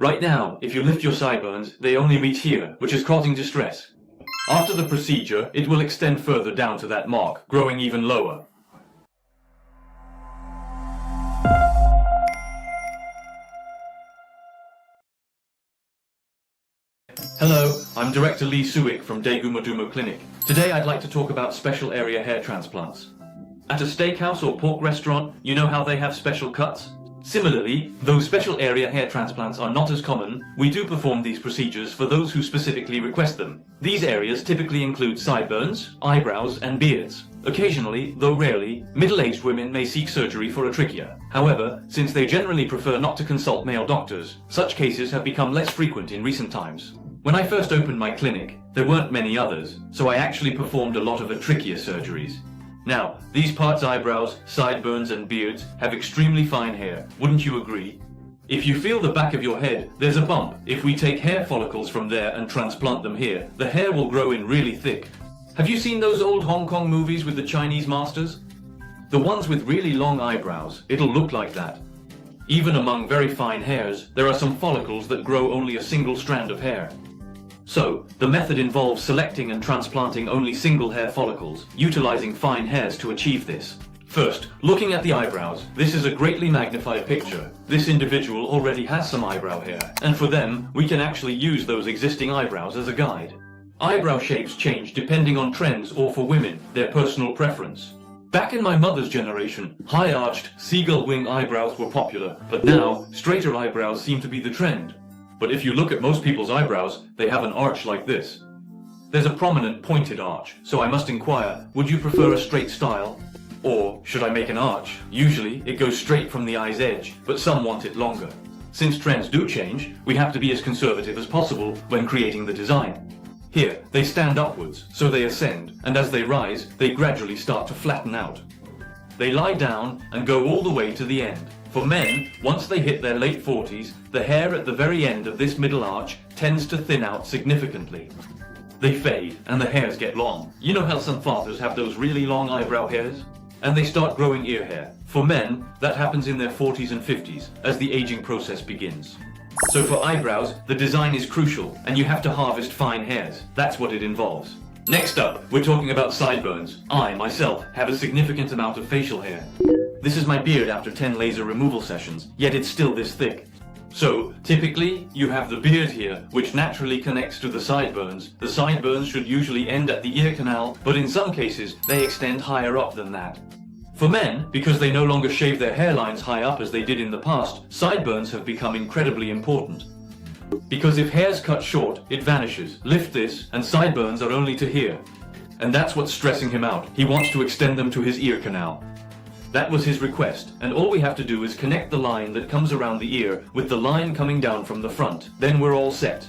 Right now, if you lift your sideburns, they only meet here, which is causing distress. After the procedure, it will extend further down to that mark, growing even lower. Hello, I'm Director Lee Suik from Daegu Clinic. Today I'd like to talk about special area hair transplants. At a steakhouse or pork restaurant, you know how they have special cuts? Similarly, though special area hair transplants are not as common, we do perform these procedures for those who specifically request them. These areas typically include sideburns, eyebrows, and beards. Occasionally, though rarely, middle-aged women may seek surgery for a trachea. However, since they generally prefer not to consult male doctors, such cases have become less frequent in recent times. When I first opened my clinic, there weren't many others, so I actually performed a lot of trachea surgeries. Now, these parts, eyebrows, sideburns, and beards, have extremely fine hair. Wouldn't you agree? If you feel the back of your head, there's a bump. If we take hair follicles from there and transplant them here, the hair will grow in really thick. Have you seen those old Hong Kong movies with the Chinese masters? The ones with really long eyebrows, it'll look like that. Even among very fine hairs, there are some follicles that grow only a single strand of hair. So, the method involves selecting and transplanting only single hair follicles, utilizing fine hairs to achieve this. First, looking at the eyebrows, this is a greatly magnified picture. This individual already has some eyebrow hair, and for them, we can actually use those existing eyebrows as a guide. Eyebrow shapes change depending on trends or for women, their personal preference. Back in my mother's generation, high-arched, seagull wing eyebrows were popular, but now, straighter eyebrows seem to be the trend. But if you look at most people's eyebrows, they have an arch like this. There's a prominent pointed arch, so I must inquire, would you prefer a straight style? Or should I make an arch? Usually, it goes straight from the eye's edge, but some want it longer. Since trends do change, we have to be as conservative as possible when creating the design. Here, they stand upwards, so they ascend, and as they rise, they gradually start to flatten out. They lie down and go all the way to the end. For men, once they hit their late 40s, the hair at the very end of this middle arch tends to thin out significantly. They fade, and the hairs get long. You know how some fathers have those really long eyebrow hairs? And they start growing ear hair. For men, that happens in their 40s and 50s, as the aging process begins. So for eyebrows, the design is crucial, and you have to harvest fine hairs. That's what it involves. Next up, we're talking about sideburns. I, myself, have a significant amount of facial hair. This is my beard after 10 laser removal sessions, yet it's still this thick. So, typically, you have the beard here, which naturally connects to the sideburns. The sideburns should usually end at the ear canal, but in some cases, they extend higher up than that. For men, because they no longer shave their hairlines high up as they did in the past, sideburns have become incredibly important. Because if hair's cut short, it vanishes. Lift this, and sideburns are only to here. And that's what's stressing him out. He wants to extend them to his ear canal. That was his request, and all we have to do is connect the line that comes around the ear with the line coming down from the front. Then we're all set.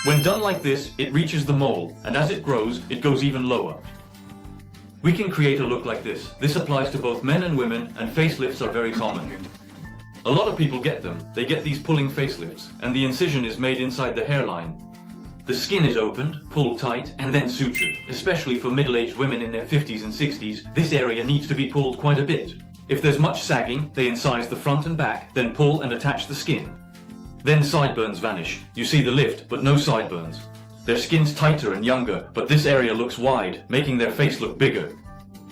When done like this, it reaches the mole, and as it grows, it goes even lower. We can create a look like this. This applies to both men and women, and facelifts are very common. A lot of people get them. They get these pulling facelifts, and the incision is made inside the hairline. The skin is opened, pulled tight, and then sutured. Especially for middle-aged women in their 50s and 60s, this area needs to be pulled quite a bit. If there's much sagging, they incise the front and back, then pull and attach the skin. Then sideburns vanish. You see the lift, but no sideburns. Their skin's tighter and younger, but this area looks wide, making their face look bigger.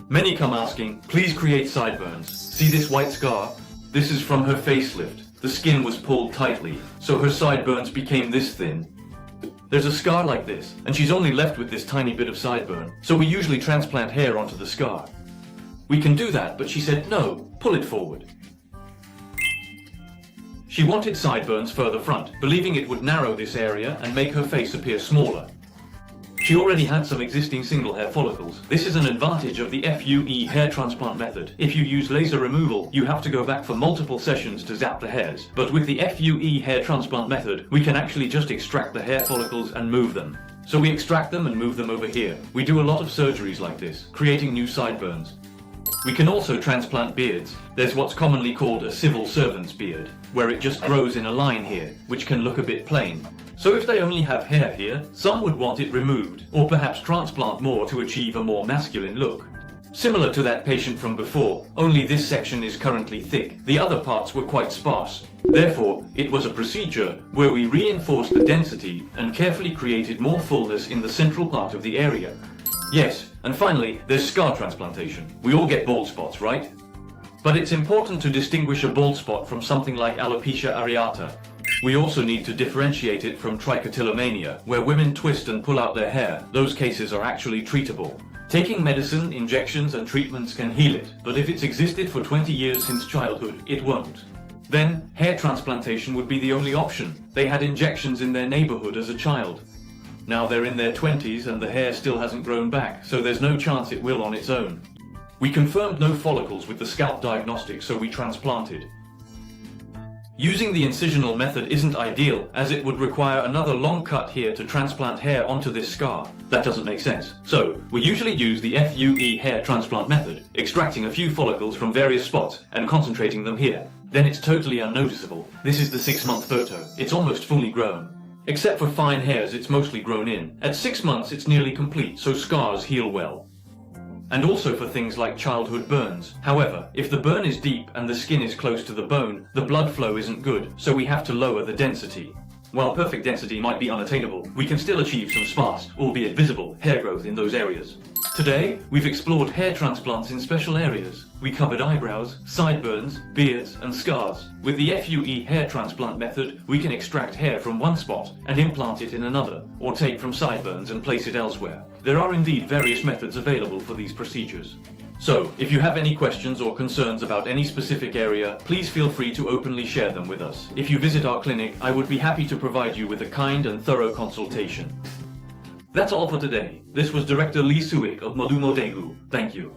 Many come asking, please create sideburns. See this white scar? This is from her facelift. The skin was pulled tightly, so her sideburns became this thin. There's a scar like this, and she's only left with this tiny bit of sideburn, so we usually transplant hair onto the scar. We can do that, but she said no, pull it forward. She wanted sideburns further front, believing it would narrow this area and make her face appear smaller. She already had some existing single hair follicles. This is an advantage of the FUE hair transplant method. If you use laser removal, you have to go back for multiple sessions to zap the hairs. But with the FUE hair transplant method, we can actually just extract the hair follicles and move them. So we extract them and move them over here. We do a lot of surgeries like this, creating new sideburns. We can also transplant beards. There's what's commonly called a civil servant's beard, where it just grows in a line here, which can look a bit plain. So if they only have hair here, some would want it removed, or perhaps transplant more to achieve a more masculine look. Similar to that patient from before, only this section is currently thick. The other parts were quite sparse. Therefore, it was a procedure where we reinforced the density and carefully created more fullness in the central part of the area. Yes, and finally, there's scar transplantation. We all get bald spots, right? But it's important to distinguish a bald spot from something like alopecia areata. We also need to differentiate it from trichotillomania, where women twist and pull out their hair. Those cases are actually treatable. Taking medicine, injections and treatments can heal it, but if it's existed for 20 years since childhood, it won't. Then, hair transplantation would be the only option. They had injections in their neighborhood as a child. Now they're in their 20s and the hair still hasn't grown back, so there's no chance it will on its own. We confirmed no follicles with the scalp diagnostic, so we transplanted. Using the incisional method isn't ideal, as it would require another long cut here to transplant hair onto this scar. That doesn't make sense. So, we usually use the FUE hair transplant method, extracting a few follicles from various spots and concentrating them here. Then it's totally unnoticeable. This is the 6-month photo. It's almost fully grown. Except for fine hairs, it's mostly grown in. At 6 months, it's nearly complete, so scars heal well. And also for things like childhood burns. However, if the burn is deep and the skin is close to the bone, the blood flow isn't good, so we have to lower the density. While perfect density might be unattainable, we can still achieve some sparse, albeit visible, hair growth in those areas. Today, we've explored hair transplants in special areas. We covered eyebrows, sideburns, beards, and scars. With the FUE hair transplant method, we can extract hair from one spot and implant it in another, or take from sideburns and place it elsewhere. There are indeed various methods available for these procedures. So, if you have any questions or concerns about any specific area, please feel free to openly share them with us. If you visit our clinic, I would be happy to provide you with a kind and thorough consultation. That's all for today. This was Director Lee Suik of Modumo Daegu. Thank you.